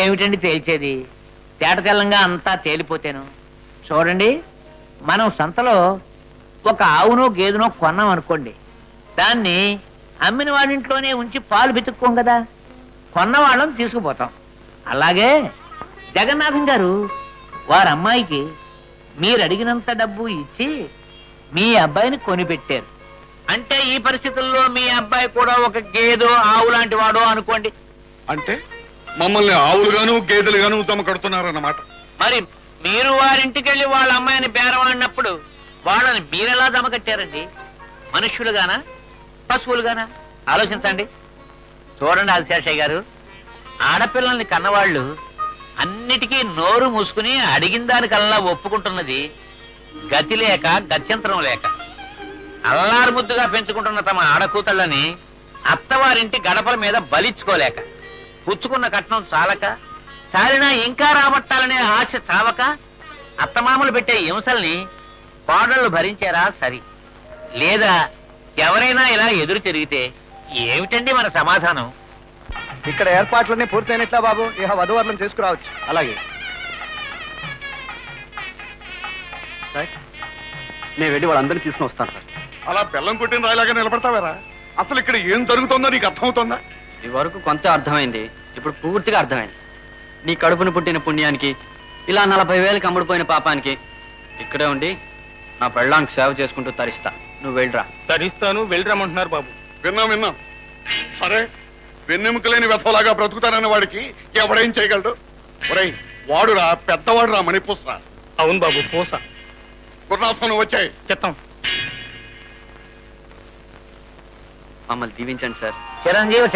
ఏమిటండి తేల్చేది? తేటతెల్లంగా అంతా తేలిపోతేను. చూడండి, మనం సంతలో ఒక ఆవునో గేదెనో కొన్నాం అనుకోండి, దాన్ని అమ్మిన వాడింట్లోనే ఉంచి పాలు పితుక్కోం కదా, కొన్న వాళ్ళని తీసుకుపోతాం. అలాగే జగన్నాథం గారు వారి అమ్మాయికి మీరు అడిగినంత డబ్బు ఇచ్చి మీ అబ్బాయిని కొనిపెట్టారు. అంటే ఈ పరిస్థితుల్లో మీ అబ్బాయి కూడా ఒక గేదో ఆవు లాంటి వాడో అనుకోండి. అంటే మమ్మల్ని ఆవులుగాను గేదెలుగాను తమ కడుతున్నారన్నమాట. మరి మీరు వారింటికి వెళ్ళి వాళ్ళ అమ్మాయిని బేరవాడినప్పుడు వాళ్ళని మీరెలా దమకట్టారండి? మనుష్యులుగానా పశువులుగానా? ఆలోచించండి. చూడండి ఆదిశేషయ్య గారు, ఆడపిల్లల్ని కన్నవాళ్ళు అన్నిటికీ నోరు మూసుకుని అడిగిన దానికల్లా ఒప్పుకుంటున్నది గతి లేక, గత్యంతరం లేక. అల్లారు ముద్దుగా పెంచుకుంటున్న తమ ఆడకూతళ్ళని అత్తవారింటి గడపల మీద బలిచ్చుకోలేక, పుచ్చుకున్న కట్నం చాలక, చాలినా ఇంకా రాబట్టాలనే ఆశ చావక అత్తమామలు పెట్టే హింసల్ని పాడళ్ళు భరించారా సరి, లేదా ఎవరైనా ఇలా ఎదురు తిరిగితే ఏమిటండి మన సమాధానం? ఇక్కడ ఏర్పాట్లన్నీ పూర్తయినట్లా బాబు, ఇక వధువర్లను తీసుకురావచ్చు. అలాగే నేను వెళ్ళి వాళ్ళందరినీ తీసుకుని వస్తాను సార్. అలా బెల్లం కొట్టిన రాయిలాగా నిలబడతావేరా? అసలు ఇక్కడ ఏం జరుగుతుందో నీకు అర్థమవుతుందా? ఇది వరకు కొంత అర్థమైంది, ఇప్పుడు పూర్తిగా అర్థమైంది. నీ కడుపును పుట్టిన పుణ్యానికి, ఇలా 40,000కి అమ్ముడుపోయిన పాపానికి ఇక్కడే ఉండి నా పెళ్ళానికి సేవ చేసుకుంటూ తరిస్తా. నువ్వు వెళ్ళరా. తరిస్తాను, వెళ్ళరమ్మంటున్నారు బాబు. విన్నాం. సరే, వెన్నెముక లేని వ్యథలాగా బ్రతుకుతానన్న వాడికి ఎవడేం చేయగలడు? ఒరేయ్, వాడురా, పెద్దవాడురా, మణిపూసరా. అవును బాబు, పోస గురునాథం వచ్చాయి చెత్తం. మమ్మల్ని దీవించండి సార్. చిరంజీవి